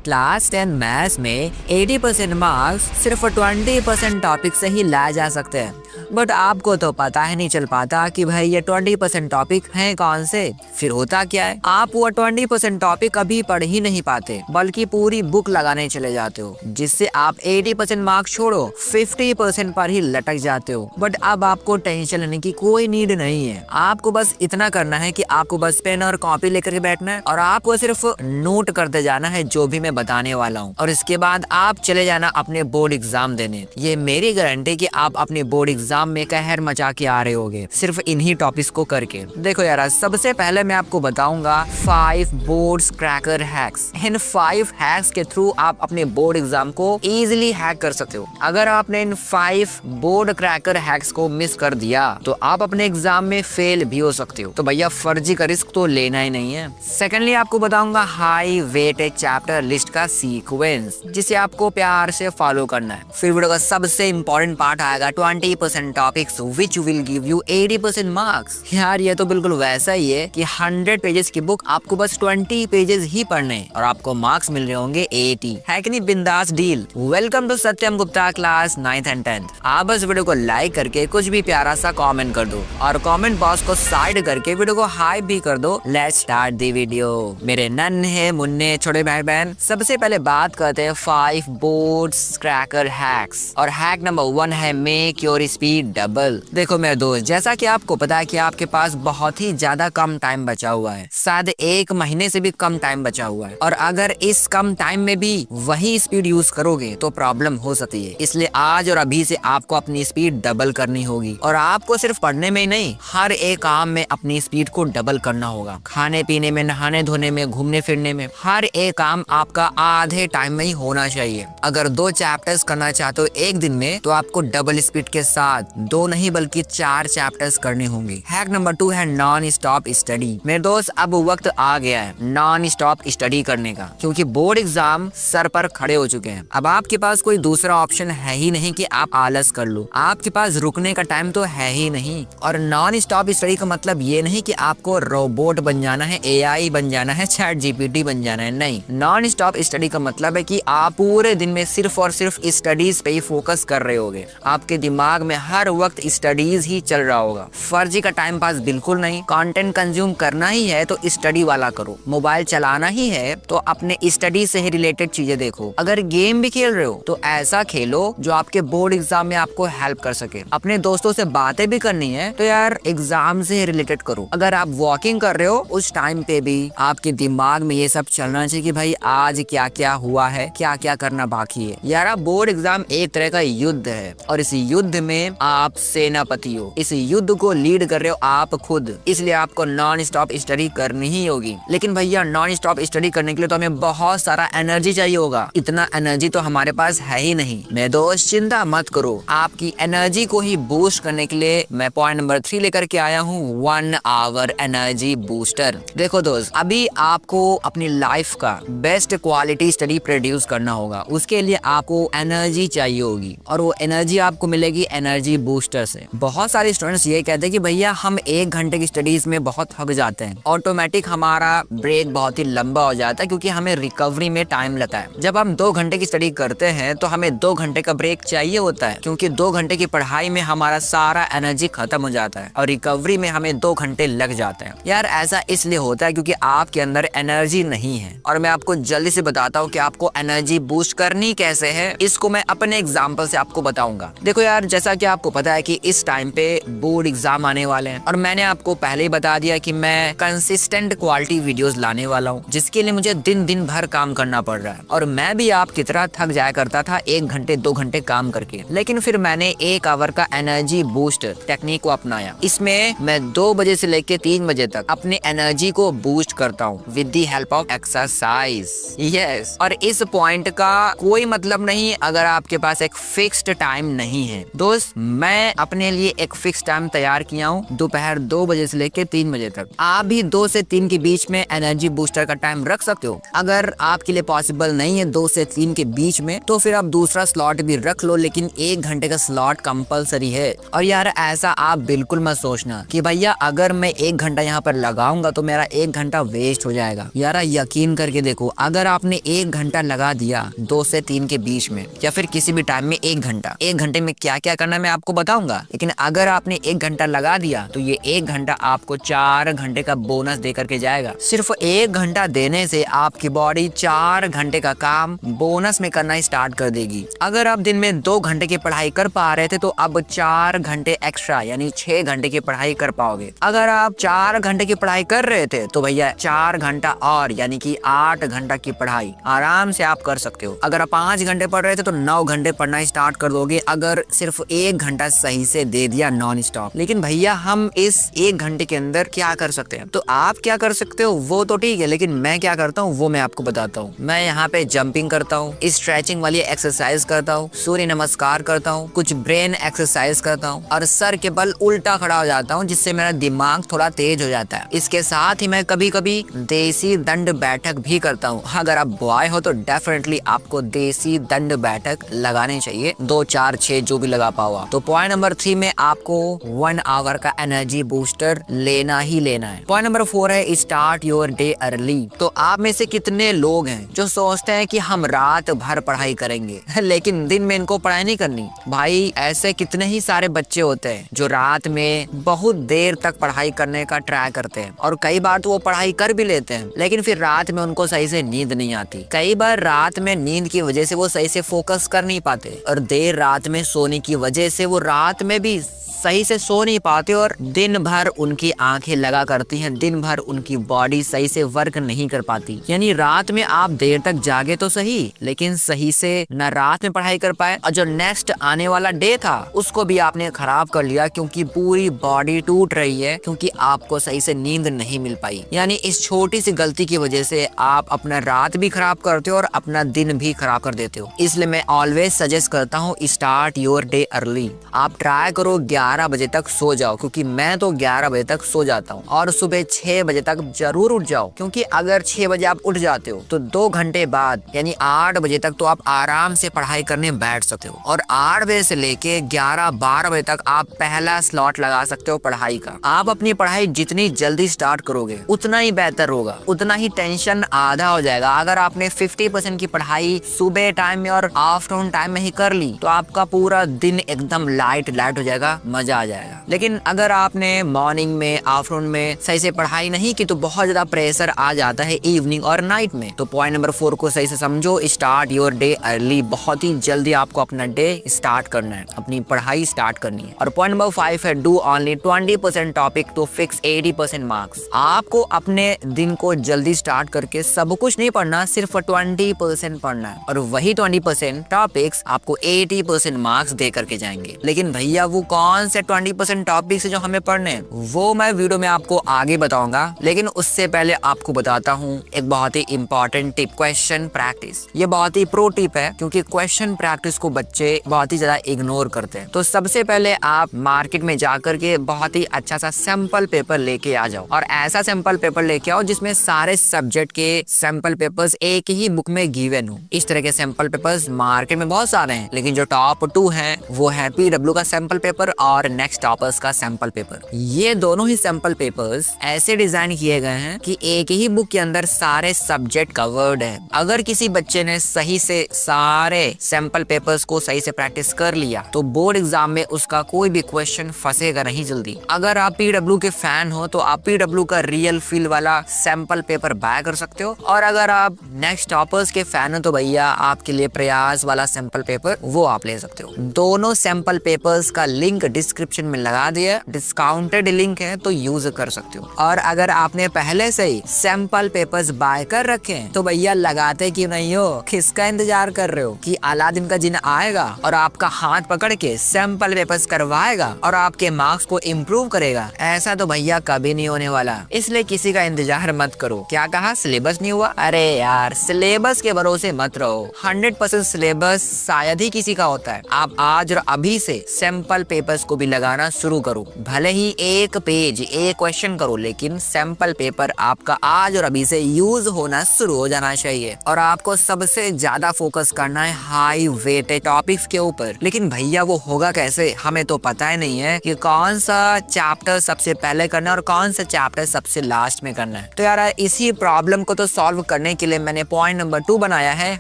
Class 10 maths में 80% marks सिर्फ 20% topic से ही लाए जा सकते हैं। बट आपको तो पता ही नहीं चल पाता कि भाई ये 20% टॉपिक हैं कौन से। फिर होता क्या है, आप वो 20% टॉपिक कभी पढ़ ही नहीं पाते बल्कि पूरी बुक लगाने चले जाते हो, जिससे आप 80% मार्क्स छोड़ो 50% पर ही लटक जाते हो। बट अब आपको टेंशन लेने की कोई नीड नहीं है। आपको बस इतना करना है कि आपको बस पेन और कॉपी लेकर के बैठना है और आपको सिर्फ नोट करते जाना है जो भी मैं बताने वाला हूँ, और इसके बाद आप चले जाना अपने बोर्ड एग्जाम देने। ये मेरी गारंटी कि आप अपने बोर्ड एग्जाम में कहर मचा के आ रहे होगे सिर्फ इन्हीं टॉपिक्स को करके। देखो यार, सबसे पहले मैं आपको बताऊंगा 5 बोर्ड क्रैकर हैक्स। इन 5 हैक्स के थ्रू आप अपने बोर्ड एग्जाम को इजीली हैक कर सकते हो। अगर आपने इन 5 बोर्ड क्रैकर हैक्स को मिस कर दिया तो आप अपने एग्जाम में फेल भी हो सकते हो। तो भैया फर्जी का रिस्क तो लेना ही नहीं है। सेकेंडली आपको बताऊंगा हाई वेटेज चैप्टर लिस्ट का सीक्वेंस, जिसे आपको प्यार से फॉलो करना है। फिर वीडियो का सबसे इंपॉर्टेंट पार्ट आएगा 20% topics which will give you 80% marks. यार ये तो बिल्कुल वैसा ही है कि 100 पेजेस की बुक आपको बस 20 पेजेस ही पढ़ने और आपको मार्क्स मिल रहे होंगे 80। है कि नहीं बिंदास deal. Welcome to Satyam Gupta class 9th and 10th। आप बस वीडियो को लाइक करके कुछ भी प्यारा सा कमेंट कर दो और कमेंट बॉक्स को साइड करके वीडियो को हाइप भी कर दो। Let's start the video. मेरे नन्हे मुन्ने छोटे भाई बहन, सबसे पहले बात करते हैं 5 बोर्ड क्रैकर हैक्स। और हैक नंबर 1 है मेक योर स्पीड डबल। देखो मेरे दोस्त, जैसा कि आपको पता है कि आपके पास बहुत ही ज्यादा कम टाइम बचा हुआ है, शायद 1 महीने से भी कम टाइम बचा हुआ है, और अगर इस कम टाइम में भी वही स्पीड यूज करोगे तो प्रॉब्लम हो सकती है। इसलिए आज और अभी से आपको अपनी स्पीड डबल करनी होगी, और आपको सिर्फ पढ़ने में ही नहीं, हर एक काम में अपनी स्पीड को डबल करना होगा। खाने पीने में, नहाने धोने में, घूमने फिरने में, हर एक काम आपका आधे टाइम में ही होना चाहिए। अगर 2 चैप्टर्स करना चाहते हो एक दिन में तो आपको डबल स्पीड के साथ 2 नहीं बल्कि 4 चैप्टर्स करने होंगे। हैक नंबर 2 है नॉन स्टॉप स्टडी। मेरे दोस्त, अब वक्त आ गया है नॉन स्टॉप स्टडी करने का, क्योंकि बोर्ड एग्जाम सर पर खड़े हो चुके हैं। अब आपके पास कोई दूसरा ऑप्शन है ही नहीं कि आप आलस कर लो। आपके पास रुकने का टाइम तो है ही नहीं। और नॉन स्टॉप स्टडी का मतलब ये नहीं कि आपको रोबोट बन जाना है, AI बन जाना है, चैट GPT बन जाना है। नहीं, नॉन स्टॉप स्टडी का मतलब है कि आप पूरे दिन में सिर्फ और सिर्फ स्टडीज पे ही फोकस कर रहे होगे। आपके दिमाग में हर वक्त स्टडीज ही चल रहा होगा। फर्जी का टाइम पास बिल्कुल नहीं। कंटेंट कंज्यूम करना ही है तो स्टडी वाला करो। मोबाइल चलाना ही है तो अपने स्टडी से ही रिलेटेड चीजें देखो। अगर गेम भी खेल रहे हो तो ऐसा खेलो जो आपके बोर्ड एग्जाम में आपको हेल्प कर सके। अपने दोस्तों से बातें भी करनी है तो यार एग्जाम से रिलेटेड करो। अगर आप वॉकिंग कर रहे हो उस टाइम पे भी आपके दिमाग में ये सब चलना चाहिए कि भाई आज क्या क्या हुआ है, क्या क्या करना बाकी है। यार बोर्ड एग्जाम एक तरह का युद्ध है, और इस युद्ध में आप सेनापति हो। इस युद्ध को लीड कर रहे हो आप खुद, इसलिए आपको नॉन स्टॉप स्टडी करनी ही होगी। लेकिन भैया नॉन स्टॉप स्टडी करने के लिए तो हमें बहुत सारा एनर्जी चाहिए होगा। इतना एनर्जी तो हमारे पास है ही नहीं। मेरे दोस्त चिंता मत करो, आपकी एनर्जी को ही बूस्ट करने के लिए मैं पॉइंट नंबर 3 लेकर के आया हूँ, 1 आवर एनर्जी बूस्टर। देखो दोस्त, अभी आपको अपनी लाइफ का बेस्ट क्वालिटी स्टडी प्रोड्यूस करना होगा। उसके लिए आपको एनर्जी चाहिए होगी, और वो एनर्जी आपको मिलेगी एनर्जी बूस्टर से। बहुत सारे स्टूडेंट्स ये कहते हैं कि भैया हम 1 घंटे की स्टडीज में बहुत थक जाते हैं, ऑटोमेटिक हमारा ब्रेक बहुत ही लंबा हो जाता है क्योंकि हमें रिकवरी में टाइम लगता है। जब हम 2 घंटे की स्टडी करते हैं तो हमें 2 घंटे का ब्रेक चाहिए होता है, क्योंकि 2 घंटे की पढ़ाई में हमारा सारा एनर्जी खत्म हो जाता है और रिकवरी में हमें 2 घंटे लग जाते हैं। यार ऐसा इसलिए होता है क्योंकि आपके अंदर एनर्जी नहीं है, और मैं आपको जल्दी से बताता हूँ कि आपको एनर्जी बूस्ट करनी कैसे है। इसको मैं अपने एग्जाम्पल से आपको बताऊंगा। देखो यार, जैसा कि आपको पता है कि इस टाइम पे बोर्ड एग्जाम आने वाले हैं, और मैंने आपको पहले ही बता दिया कि मैं कंसिस्टेंट क्वालिटी वीडियोस लाने वाला हूँ, जिसके लिए मुझे दिन भर काम करना पड़ रहा है। और मैं भी आपकी तरह थक जाया करता था 1 घंटे 2 घंटे काम करके, लेकिन फिर मैंने 1 आवर का एनर्जी बूस्ट टेक्निक को अपनाया। इसमें मैं 2 बजे से लेकर 3 बजे तक अपनी एनर्जी को बूस्ट करता हूँ with the help of exercise. Yes, और इस पॉइंट का कोई मतलब नहीं अगर आपके पास एक फिक्स्ड टाइम नहीं है। दोस्त, मैं अपने लिए एक फिक्स टाइम तैयार किया हूँ, दोपहर 2 बजे से लेकर 3 बजे तक। आप भी 2 से 3 के बीच में एनर्जी बूस्टर का टाइम रख सकते हो। अगर आपके लिए पॉसिबल नहीं है 2 से 3 के बीच में, तो फिर आप दूसरा स्लॉट भी रख लो, लेकिन 1 घंटे का स्लॉट कंपलसरी है। और यार ऐसा आप बिल्कुल मत सोचना कि भैया अगर मैं 1 घंटा यहाँ पर लगाऊंगा तो मेरा 1 घंटा वेस्ट हो जाएगा। यार यकीन करके देखो, अगर आपने 1 घंटा लगा दिया 2 से 3 के बीच में, या फिर किसी भी टाइम में 1 घंटे में क्या क्या करना मैं आपको बताऊंगा। लेकिन अगर आपने 1 घंटा लगा दिया तो ये 1 घंटा आपको 4 घंटे का बोनस दे करके जाएगा। सिर्फ 1 घंटा देने से आपकी बॉडी 4 घंटे का काम बोनस में करना स्टार्ट कर देगी। अगर आप दिन में 2 घंटे की पढ़ाई कर पा रहे थे तो अब 4 घंटे एक्स्ट्रा यानी 6 घंटे की पढ़ाई कर पाओगे। अगर आप 4 घंटे की पढ़ाई कर रहे थे तो भैया 4 घंटा और यानी कि 8 घंटा की पढ़ाई आराम से आप कर सकते हो। अगर आप 5 घंटे पढ़ रहे थे तो 9 घंटे पढ़ना स्टार्ट कर दोगे, अगर सिर्फ 1 घंटा सही से दे दिया नॉन स्टॉप। लेकिन भैया हम इस 1 घंटे के अंदर क्या कर सकते हैं? तो आप क्या कर सकते हो वो तो ठीक है, लेकिन मैं क्या करता हूँ वो मैं आपको बताता हूँ। मैं यहाँ पे जंपिंग करता हूँ, स्ट्रेचिंग वाली एक्सरसाइज करता हूँ, सूर्य नमस्कार करता हूँ, कुछ ब्रेन एक्सरसाइज करता हूँ और सर के बल उल्टा खड़ा हो जाता हूँ, जिससे मेरा दिमाग थोड़ा तेज हो जाता है। इसके साथ ही मैं कभी कभी देसी दंड बैठक भी करता हूँ। अगर आप बॉय हो तो डेफिनेटली आपको देसी दंड बैठक लगाने चाहिए, 2 4 6 जो भी लगा पाओ। तो पॉइंट नंबर 3 में आपको 1 आवर का एनर्जी बूस्टर लेना ही लेना है। पॉइंट नंबर 4 है स्टार्ट योर डे अर्ली। तो आप में से कितने लोग हैं जो सोचते हैं कि हम रात भर पढ़ाई करेंगे लेकिन दिन में इनको पढ़ाई नहीं करनी? भाई ऐसे कितने ही सारे बच्चे होते हैं जो रात में बहुत देर तक पढ़ाई करने का ट्राई करते हैं और कई बार तो वो पढ़ाई कर भी लेते हैं, लेकिन फिर रात में उनको सही से नींद नहीं आती। कई बार रात में नींद की वजह से वो सही से फोकस कर नहीं पाते और देर रात में सोने की वजह से वो रात में भी सही से सो नहीं पाते और दिन भर उनकी आंखें लगा करती हैं, दिन भर उनकी बॉडी सही से वर्क नहीं कर पाती। यानी रात में आप देर तक जागे तो सही, लेकिन सही से न रात में पढ़ाई कर पाए और जो नेक्स्ट आने वाला डे था उसको भी आपने खराब कर लिया, क्योंकि पूरी बॉडी टूट रही है क्योंकि आपको सही से नींद नहीं मिल पाई। यानी इस छोटी सी गलती की वजह से आप अपना रात भी खराब करते हो और अपना दिन भी खराब कर देते हो। इसलिए मैं ऑलवेज सजेस्ट करता हूँ स्टार्ट योर डे अर्ली। आप ट्राई करो 11 बजे तक सो जाओ, क्योंकि मैं तो 11 बजे तक सो जाता हूँ, और सुबह 6 बजे तक जरूर उठ जाओ, क्योंकि अगर 6 बजे आप उठ जाते हो तो 2 घंटे बाद यानी 8 बजे तक तो आप आराम से पढ़ाई करने बैठ सकते हो और 8 बजे से लेके 11-12 बजे तक आप पहला स्लॉट लगा सकते हो पढ़ाई का। आप अपनी पढ़ाई जितनी जल्दी स्टार्ट करोगे उतना ही बेहतर होगा, उतना ही टेंशन आधा हो जाएगा। अगर आपने 50% की पढ़ाई सुबह टाइम में और आफ्टरनून टाइम में ही कर ली तो आपका पूरा दिन एकदम लाइट हो जाएगा, मजा आ जाएगा। लेकिन अगर आपने मॉर्निंग में आफ्टरनून में सही से पढ़ाई नहीं की तो बहुत ज्यादा प्रेशर आ जाता है इवनिंग और नाइट में। तो पॉइंट नंबर 4 को सही से समझो, स्टार्ट योर डे अर्ली। बहुत ही जल्दी आपको अपना डे स्टार्ट करना है, अपनी पढ़ाई स्टार्ट करनी है। और पॉइंट नंबर 5 है do only 20% topic to fix 80% marks. आपको अपने दिन को जल्दी स्टार्ट करके सब कुछ नहीं पढ़ना, सिर्फ 20% पढ़ना है और वही 20% टॉपिक्स आपको 80% मार्क्स दे करके जाएंगे। लेकिन भैया वो कौन से 20% टॉपिक्स है जो हमें पढ़ने हैं वो मैं वीडियो में आपको आगे बताऊंगा। लेकिन उससे पहले आपको बताता हूँ एक बहुत ही इंपॉर्टेंट टिप, क्वेश्चन प्रैक्टिस। ये बहुत ही प्रो टिप है क्योंकि क्वेश्चन प्रैक्टिस को बच्चे बहुत ही ज्यादा इग्नोर करते हैं। तो सबसे पहले आप मार्केट में जाकर के बहुत ही अच्छा सा सैंपल पेपर लेके आ जाओ और ऐसा सैंपल पेपर लेके आओ जिसमें सारे सब्जेक्ट के सैंपल पेपर्स एक ही बुक में गिवन हो। इस तरह के सैंपल पेपर्स मार्केट में बहुत सारे हैं, लेकिन जो टॉप 2 हैं वो है PW का सैंपल पेपर और नेक्स्ट टॉपर्स का सैंपल पेपर। ये दोनों ही सैंपल पेपर्स ऐसे डिजाइन किए गए हैं कि एक ही बुक के अंदर सारे सब्जेक्ट कवर्ड है। अगर किसी बच्चे ने सही से सारे सैंपल पेपर्स को सही से प्रैक्टिस कर लिया तो बोर्ड एग्जाम में उसका कोई भी क्वेश्चन फंसेगा नहीं जल्दी। अगर आप PW के फैन हो तो आप PW का रियल फील वाला सैंपल पेपर बाय कर सकते हो, और अगर आप नेक्स्ट टॉपर्स के फैन हो तो भैया आपके लिए प्रयास वाला सैंपल पेपर वो आप ले सकते हो। दोनों सैंपल पेपर्स का लिंक डिस्क्रिप्शन में लगा दिया, डिस्काउंटेड लिंक है तो यूज कर सकते हो। और अगर आपने पहले से ही सैंपल पेपर्स बाय कर रखे हैं तो भैया लगाते क्यों नहीं हो? किसका इंतजार कर रहे हो कि अलादीन का जिन आएगा और आपका हाथ पकड़ के सैंपल पेपर्स करवाएगा और आपके मार्क्स को इम्प्रूव करेगा? ऐसा तो भैया कभी नहीं होने वाला, इसलिए किसी का इंतजार मत करो। क्या कहा, सिलेबस नहीं हुआ? अरे यार सिलेबस के भरोसे मत रहो, 100% सिलेबस शायद ही किसी का होता है। आप आज और अभी से सैंपल पेपर्स को भी लगाना शुरू करो, भले ही एक पेज एक क्वेश्चन करो, लेकिन सैंपल पेपर आपका आज और अभी से यूज होना शुरू हो जाना चाहिए। और आपको सबसे ज्यादा फोकस करना है हाई वेटेड टॉपिक्स के ऊपर। लेकिन भैया वो होगा कैसे? हमें तो पता ही नहीं है कि कौन सा चैप्टर सबसे पहले करना है और कौन सा चैप्टर सबसे लास्ट में करना है। तो यार इसी प्रॉब्लम को तो सॉल्व करने के लिए मैंने पॉइंट नंबर 2 बनाया है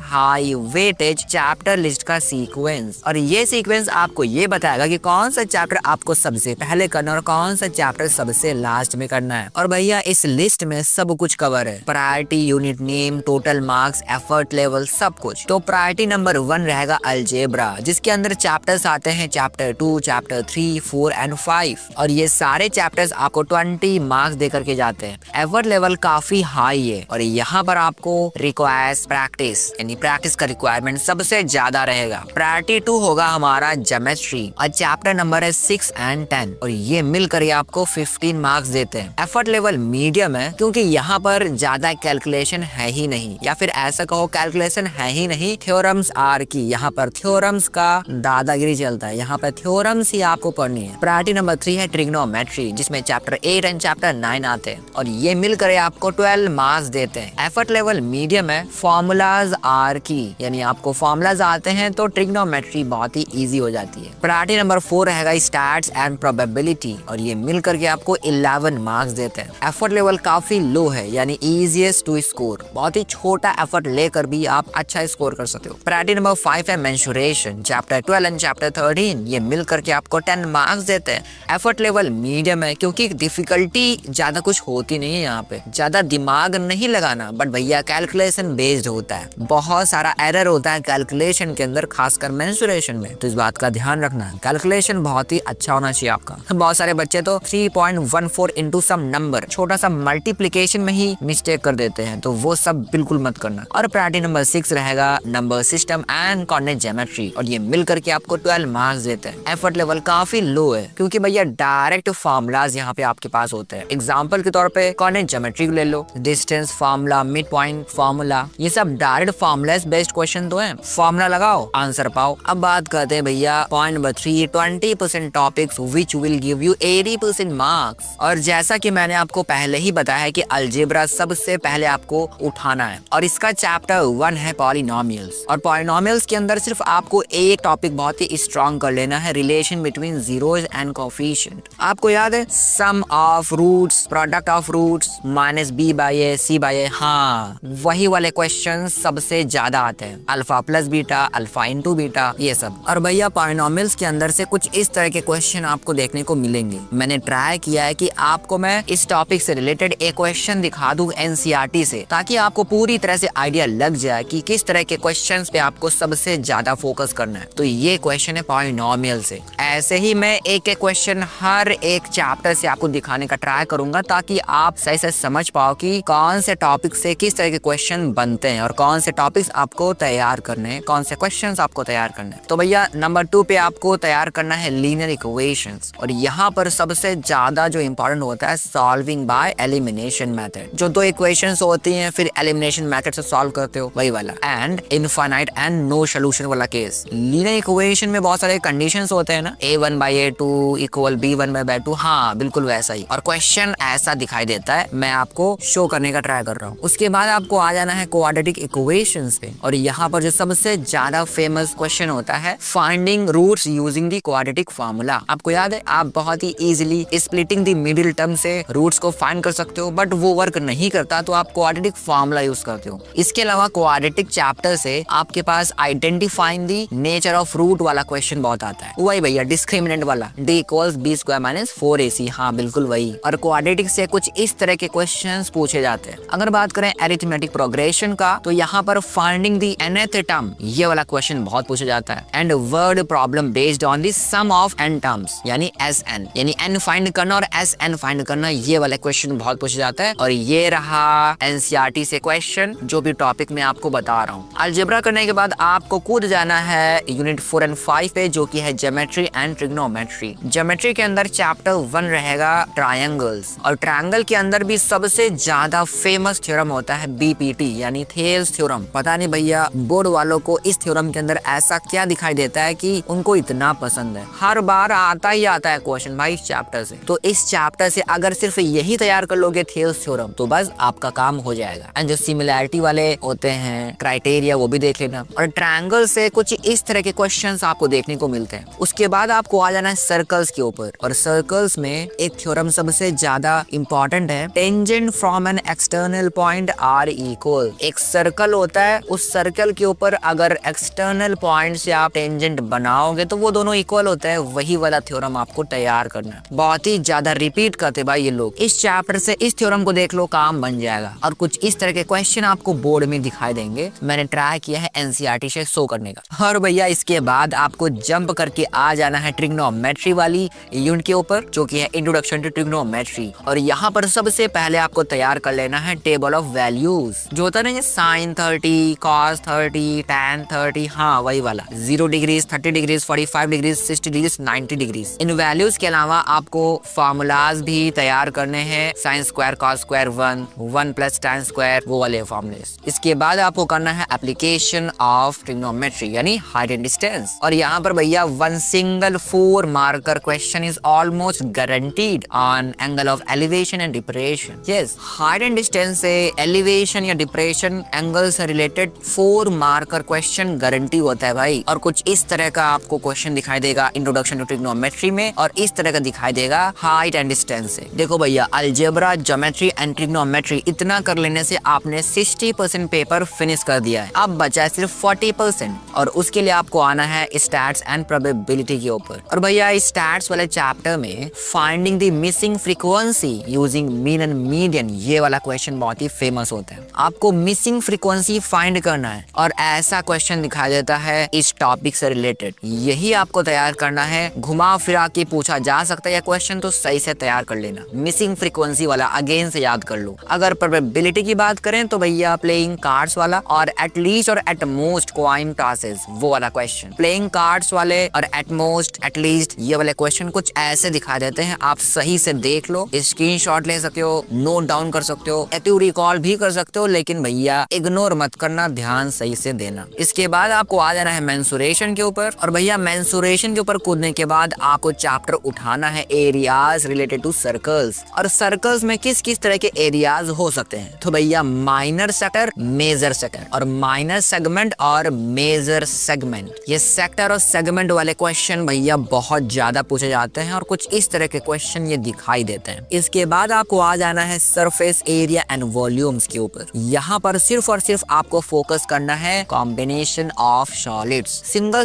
हाई वेटेज चैप्टर लिस्ट का सीक्वेंस। और ये सीक्वेंस आपको ये बताएगा कि कौन सा चैप्टर आपको सबसे पहले करना है और कौन सा चैप्टर सबसे लास्ट में करना है। और भैया इस लिस्ट में सब कुछ कवर है, priority, unit name, total marks, effort level, सब कुछ। तो प्रायोरिटी नंबर 1 रहेगा अलजेब्रा, जिसके अंदर चैप्टर्स आते हैं चैप्टर 2, चैप्टर 3, 4 एंड 5। और ये सारे चैप्टर्स आपको 20 मार्क्स देकर के जाते हैं। एफर्ट लेवल काफी हाई है और यहाँ पर आपको रिक्वायर्स प्रैक्टिस, यानी प्रैक्टिस का रिक्वायरमेंट सबसे ज्यादा रहेगा। प्रायोरिटी 2 होगा हमारा ज्योमेट्री और चैप्टर नंबर है 6 एंड 10 और ये मिलकर ये आपको 15 मार्क्स देते हैं। एफर्ट लेवल मीडियम है क्योंकि यहाँ पर ज्यादा कैलकुलेशन है ही नहीं, या फिर ऐसा कहो कैलकुलेशन है ही नहीं, थ्योरम्स आर की, यहाँ पर थ्योरम्स का दादागिरी चलता है, यहाँ पर थ्योरम्स ही आपको पढ़नी है। प्रायोरिटी नंबर 3 है ट्रिग्नोमेट्री, जिसमें चैप्टर 8 एंड चैप्टर 9 आते हैं और ये मिलकर आपको 12 मार्क्स देते हैं। एफर्ट लेवल मीडियम है, फॉर्मूलाज आर की, यानी आपको फॉर्मूलाज आते हैं तो ट्रिग्नोमेट्री बहुत ही इजी हो जाती है। प्रायोरिटी नंबर 4 रहेगा स्टैट्स एंड प्रोबेबिलिटी और ये मिलकर के आपको 11 मार्क्स देते हैं। एफर्ट लेवल काफी लो है, यानी इजीएस्ट टू स्कोर, बहुत ही छोटा एफर्ट लेकर भी आप अच्छा स्कोर कर सकते हो। प्रायोरिटी नंबर 5 है मेंसुरेशन, चैप्टर 12 एंड चैप्टर 13, ये मिलकर के आपको 10 मार्क्स देते हैं। एफर्ट लेवल मीडियम है क्योंकि डिफिकल्टी ज्यादा कुछ होती नहीं है, यहाँ पे ज्यादा दिमाग नहीं लगाना, बट भैया कैलकुलेशन बेस्ड होता है, बहुत सारा एरर होता है कैलकुलेशन के अंदर, खासकर मेंसुरेशन में, तो इस बात का ध्यान रखना। कैलकुलेशन बहुत ही अच्छा होना चाहिए आपका। बहुत सारे बच्चे तो 3.14 इंटू सम नंबर, छोटा सा मल्टीप्लीकेशन में ही मिस्टेक कर देते हैं, तो वो सब बिल्कुल मत करना। और प्रायोरिटी नंबर 6 रहेगा number system and coordinate geometry और ये मिलकर के आपको 12 मार्क्स देते हैं। एफर्ट लेवल काफी लो है क्योंकि भैया डायरेक्ट फार्मूलाज यहाँ पे आपके पास होते हैं। एग्जाम्पल के तौर पे कोऑर्डिनेट ज्योमेट्री ले लो, distance formula, mid point formula, ये सब डायरेक्ट फार्मूलाज बेस्ड क्वेश्चन तो है, फार्मूला लगाओ आंसर पाओ। अब बात करते हैं भैया point number 3, 20% topics which will give you 80% marks. और जैसा कि मैंने आपको पहले ही बताया है कि अलजेब्रा सबसे पहले आपको उठाना है और इसका चैप्टर 1 है पॉलिनोमियल्स। और पॉलिनोमियल्स के अंदर सिर्फ आपको एक टॉपिक बहुत ही स्ट्रॉन्ग कर लेना है, relation between zeros and coefficient. आपको याद है sum of roots, product of roots, minus b by a, c by a, हाँ वही वाले क्वेश्चन सबसे ज्यादा आते हैं, alpha plus beta, alpha into beta, ये सब। और भैया पॉलिनोमियल्स के अंदर से कुछ इस तरह के क्वेश्चन आपको देखने को मिलेंगे। मैंने ट्राई किया है कि आपको मैं इस टॉपिक से रिलेटेड एक क्वेश्चन दिखा दूं एनसीईआरटी से, ताकि आपको पूरी तरह से आइडिया लग जाए कि किस तरह के क्वेश्चंस पे आपको सबसे ज्यादा फोकस करना है। तो ये क्वेश्चन है पॉलिनोमियल से। ऐसे ही मैं एक एक क्वेश्चन हर एक चैप्टर से आपको दिखाने का ट्राई करूंगा ताकि आप सही से समझ पाओ कि कौन से टॉपिक से किस तरह के क्वेश्चन बनते हैं और कौन से टॉपिक्स आपको तैयार करने हैं, कौन से क्वेश्चंस आपको तैयार करने हैं। तो भैया नंबर 2 पे आपको तैयार करना है लीनियर इक्वेशंस और यहाँ पर सबसे ज्यादा जो इंपॉर्टेंट होता है सॉल्विंग बाय एलिमिनेशन मेथड। जो 2 इक्वेशंस होती हैं फिर एलिमिनेशन मेथड से सॉल्व करते हो, वही वाला। And infinite and no solution वाला केस। लीनियर इक्वेशन में बहुत सारे कंडीशंस होते हैं ना, a1/a2 इक्वल b1/2, हाँ बिल्कुल वैसा ही। और क्वेश्चन ऐसा दिखाई देता है, मैं आपको शो करने का ट्राई कर रहा हूँ। उसके बाद आपको आ जाना है क्वाड्रेटिक इक्वेशंस पे और यहाँ पर जो सबसे ज्यादा फेमस क्वेश्चन होता है finding roots using the quadratic formula. आपको याद है आप बहुत ही easily splitting the middle term से रूट्स को फाइंड कर सकते हो, बट वो वर्क नहीं करता तो आप क्वाड्रेटिक फार्मूला यूज करते हो। इसके अलावा क्वाड्रेटिक चैप्टर से आपके पास identifying the nature of root वाला क्वेश्चन बहुत आता है, वही भैया डिस्क्रिमिनेंट वाला, d = b² - 4ac, हाँ बिल्कुल वही। और क्वाड्रेटिक से कुछ इस तरह के क्वेश्चंस पूछे जाते हैं। अगर बात करें अरिथमेटिक प्रोग्रेशन का तो यहाँ पर फाइंडिंग द nth टर्म, ये वाला क्वेश्चन बहुत पूछा जाता है। And word problem based on the sum of n terms, यानी SN, यानी n फाइंड करना और SN फाइंड करना, ये वाला क्वेश्चन बहुत पूछा जाता है। और ये रहा एनसीईआरटी से क्वेश्चन जो भी टॉपिक मैं आपको बता रहा हूँ। अलजेब्रा करने के बाद आपको कूद जाना है यूनिट 4 एंड 5 पे, जो की है ज्योमेट्री एंड ट्रिग्नोमेट्री। ज्योमेट्री के अंदर चैप्टर 1 रहेगा ट्रायंगल्स और ट्रायंगल के अंदर भी सबसे ज्यादा फेमस थ्योरम होता है बीपीटी, यानी थेल्स थ्योरम। पता नहीं भैया बोर्ड वालों को इस थ्योरम के अंदर ऐसा क्या दिखाई देता है कि उनको इतना पसंद है, हर बार आता ही आता है क्वेश्चन भाई इस चैप्टर से। तो इस चैप्टर से अगर सिर्फ यही तैयार कर लोगे थेल्स थ्योरम तो बस आपका काम हो जाएगा। एंड जो सिमिलैरिटी वाले होते हैं क्राइटेरिया वो भी देख लेना। और ट्रायंगल से कुछ इस तरह के क्वेश्चंस आपको देखने को मिलते हैं। उसके बाद आपको आ जाना है सर्कल्स के ऊपर और सर्कल्स में एक थ्योरम सबसे ज्यादा इंपॉर्टेंट है, tangent from an external point are are equal, एक सर्कल होता है, उस सर्कल के ऊपर अगर एक्सटर्नल पॉइंट से आप टेंजेंट बनाओगे तो वो दोनों इक्वल होता है, वही वाला थ्योरम आपको तैयार करना है। बहुत ही ज्यादा रिपीट करते भाई ये लोग, इस चैप्टर से इस थ्योरम को देख लो, काम बन जाएगा। और कुछ इस तरह के क्वेश्चन आपको बोर्ड में दिखाई देंगे, मैंने ट्राई किया है एनसीईआरटी से शो करने का। और भैया इसके बाद आपको जंप करके आ जाना है ट्रिग्नोमेट्री वाली यूनिट के ऊपर, जो कि है इंट्रोडक्शन टू ट्रिग्नोमेट्री। और यहाँ पर सबसे पहले आपको तैयार कर लेना है टेबल ऑफ वैल्यूज, जो होता है ना साइन 30, कॉस 30, टैन 30, हाँ वही वाला, 0 degrees, 30 degrees, 45 degrees, 60 degrees, 90 degrees. इन वैल्यूज के अलावा आपको फॉर्मूलाज भी तैयार करने हैं, sine square cos square 1 plus tan square, वो वाले फॉर्मूलेस। इसके बाद आपको करना है एप्लीकेशन ऑफ ट्रिग्नोमेट्री यानी हाइट एंड डिस्टेंस। और यहाँ पर भैया 1 single 4 marker question is almost guaranteed on angle of elevation and depression. Yes, height and distance से एलिवेशन या डिप्रेशन एंगल से रिलेटेड 4 मार्कर क्वेश्चन गारंटी होता है भाई। और कुछ इस तरह का आपको क्वेश्चन दिखाई देगा इंट्रोडक्शन टू ट्रिग्नोमेट्री में, और इस तरह का दिखाई देगा हाइट एंड डिस्टेंस से। देखो भैया, अलजेब्रा, ज्योमेट्री एंड ट्रिग्नोमेट्री इतना कर लेने से आपने 60% पेपर फिनिश कर दिया है। अब बचा है सिर्फ 40%, और उसके लिए आपको आना है स्टैट्स एंड प्रोबेबिलिटी के ऊपर। और भैया स्टैट्स वाले चैप्टर में finding the missing frequency using mean and median, ये वाला क्वेश्चन बहुत ही फेमस होता है। आपको मिसिंग फ्रीक्वेंसी फाइंड करना है, और ऐसा क्वेश्चन दिखाई देता है इस टॉपिक से रिलेटेड, यही आपको तैयार करना है। घुमा फिरा के पूछा जा सकता है यह क्वेश्चन, तो सही से तैयार कर लेना। मिसिंग फ्रीक्वेंसी वाला अगेन से याद कर लो। अगर प्रोबेबिलिटी की बात करें तो भैया प्लेइंग कार्ड्स वाला, और एटलीस्ट और एट मोस्ट कॉइन टॉसेस, वो वाला क्वेश्चन। प्लेइंग कार्ड्स वाले और एट मोस्ट, एटलीस्ट, ये वाले क्वेश्चन कुछ ऐसे दिखा देते हैं, आप सही से देख लो, स्क्रीनशॉट ले सकते हो, नोट डाउन कर सकते हो, एक्टिव रिकॉल भी कर सकते हो, लेकिन भैया इग्नोर मत करना, ध्यान सही से देना। इसके बाद आपको आ जाना है मेंसुरेशन के ऊपर। और भैया मेंसुरेशन के ऊपर कूदने के बाद आपको चैप्टर उठाना है एरियाज रिलेटेड टू सर्कल्स। और सर्कल्स में किस किस तरह के एरियाज हो सकते हैं, तो भैया माइनर सेक्टर, मेजर सेक्टर, और माइनर सेगमेंट और मेजर सेगमेंट। ये सेक्टर और सेगमेंट वाले क्वेश्चन भैया बहुत ज्यादा पूछे जाते हैं, और कुछ इस तरह के क्वेश्चन ये दिखाई देते हैं। इसके बाद आपको आ जाना है सरफेस एरिया एंड वॉल्यूम्स के ऊपर। यहाँ पर सिर्फ और सिर्फ आपको फोकस करना है कॉम्बिनेशन ऑफ सॉलिड्स।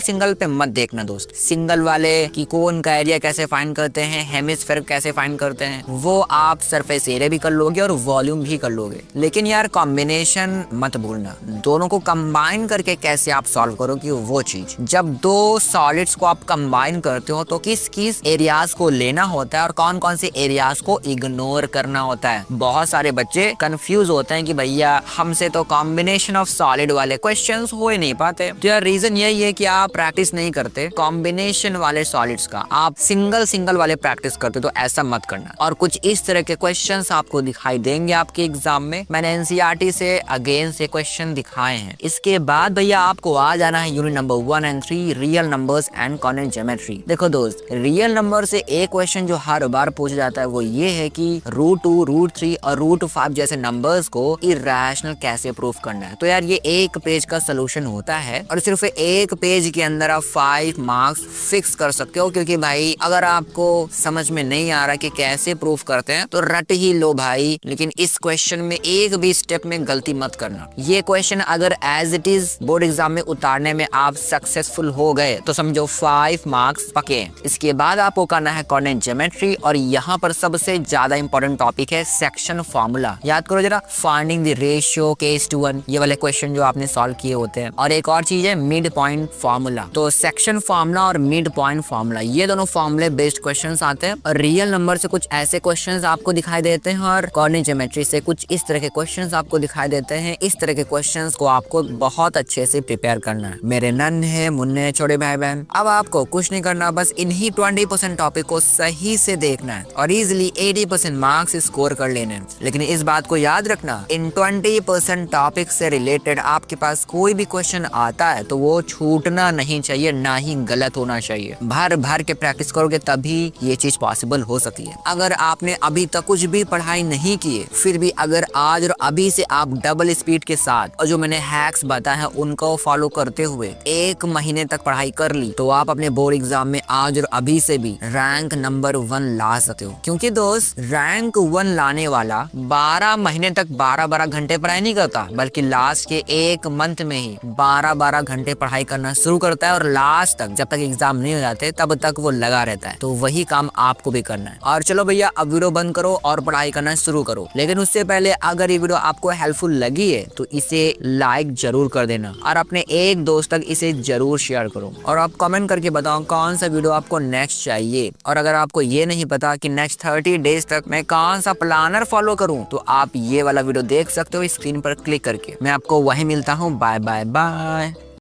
सिंगल पे मत देखना दोस्त। सिंगल वाले की कोन का एरिया कैसे फाइंड करते हैं, हेमिस्फेयर कैसे फाइंड करते हैं, वो आप सरफेस एरिया भी कर लोगे और वॉल्यूम भी कर लोगे, लेकिन यार कॉम्बिनेशन मत भूलना। दोनों को कंबाइन करके कैसे आप सॉल्व करोगे वो चीज। जब दो सॉलिड्स को आप कंबाइन करते हो तो किस किस एरियाज को लेना होता है और कौन कौन से एरियाज को इग्नोर करना होता है। बहुत सारे बच्चे कंफ्यूज होते हैं कि भैया हमसे तो कॉम्बिनेशन ऑफ सॉलिड वाले क्वेश्चंस हो ही नहीं पाते। तो यार रीजन यही है कि आप प्रैक्टिस नहीं करते कॉम्बिनेशन वाले सॉलिड्स का, आप सिंगल वाले प्रैक्टिस करते, तो ऐसा मत करना। और कुछ इस तरह के क्वेश्चंस आपको दिखाई देंगे आपके एग्जाम में। मैंने एनसीईआरटी से अगेन से क्वेश्चन दिखाए हैं। इसके बाद भैया आपको आ जाना है यूनिट नंबर 1 और 3, real numbers and coordinate geometry. देखो दोस्त, रियल नंबर से एक क्वेश्चन जो हर बार पूछा जाता है वो ये है कि √2, √3 और √5 जैसे नंबर्स को इरेशनल कैसे प्रूफ करना है। तो यार ये एक पेज का सोल्यूशन होता है, और सिर्फ एक पेज के अंदर आप 5 मार्क्स फिक्स कर सकते हो। क्योंकि भाई अगर आपको समझ में नहीं आ रहा कि कैसे प्रूफ करते हैं तो रट ही लो भाई, लेकिन इस क्वेश्चन में एक भी स्टेप में गलती मत करना। ये क्वेश्चन अगर as it is board exam में उतारने में आप सक्सेसफुल हो गए तो समझो 5 मार्क्स पके। इसके बाद आपको करना है कोऑर्डिनेट ज्योमेट्री, और यहाँ पर सबसे ज्यादा इंपॉर्टेंट टॉपिक है सेक्शन फार्मूला। याद करो जरा, फाइंडिंग द रेशियो K:1, ये वाले क्वेश्चन जो आपने सॉल्व किए होते हैं। और एक और चीज है मिड पॉइंट फार्मूला। तो सेक्शन फार्मूला और मिड पॉइंट फार्मूला, ये दोनों फार्मूले बेस्ड क्वेश्चंस आते हैं। और रियल नंबर से कुछ ऐसे क्वेश्चंस आपको दिखाई देते हैं, और कोऑर्डिनेट ज्योमेट्री से कुछ इस तरह के क्वेश्चंस आपको दिखाई देते हैं। इस तरह के क्वेश्चंस को आपको बहुत अच्छे से प्रिपेयर करना है मेरे नन्हे मुन्ने छोटे भाई बहन। अब आपको कुछ नहीं करना, बस इन्हीं 20% टॉपिक को सही से देखना है और इजिली 80% मार्क्स स्कोर कर लेने हैं। लेकिन इस बात को याद रखना, इन 20% टॉपिक से रिलेटेड आपके पास कोई भी क्वेश्चन आता है तो वो छूटना नहीं चाहिए, ना ही गलत होना चाहिए। भर के प्रैक्टिस करोगे तभी ये चीज पॉसिबल हो सकती है। अगर आपने अभी तक कुछ भी पढ़ाई नहीं की है, फिर भी अगर आज और अभी से आप डबल स्पीड के साथ और जो मैंने हैक्स बताए हैं उनको फॉलो करते हुए 1 महीने तक पढ़ाई कर ली, तो आप अपने बोर्ड एग्जाम में आज और अभी से भी रैंक नंबर 1 ला सकते हो। क्योंकि दोस्त, रैंक 1 लाने वाला 12 महीने तक 12 12-12 घंटे पढ़ाई नहीं करता, बल्कि लास्ट के 1 मंथ में ही 12-12 घंटे पढ़ाई करना शुरू करता है और लास्ट तक जब तक एग्जाम नहीं हो जाते तब तक वो लगा रहता है। तो वही काम आपको भी करना है। और चलो भैया अब वीडियो बंद करो और पढ़ाई करना शुरू करो। लेकिन उससे पहले अगर ये वीडियो आपको हेल्पफुल लगी है तो इसे लाइक जरूर कर देना और अपने एक दोस्त तक इसे जरूर शेयर करो। और आप कमेंट करके बताओ कौन सा वीडियो आपको नेक्स्ट चाहिए। और अगर आपको ये नहीं पता कि नेक्स्ट 30 डेज तक मैं कौन सा प्लानर फॉलो करूं तो आप ये वाला वीडियो देख सकते हो स्क्रीन पर क्लिक करके। मैं आपको वहीं मिलता हूँ। Bye bye bye.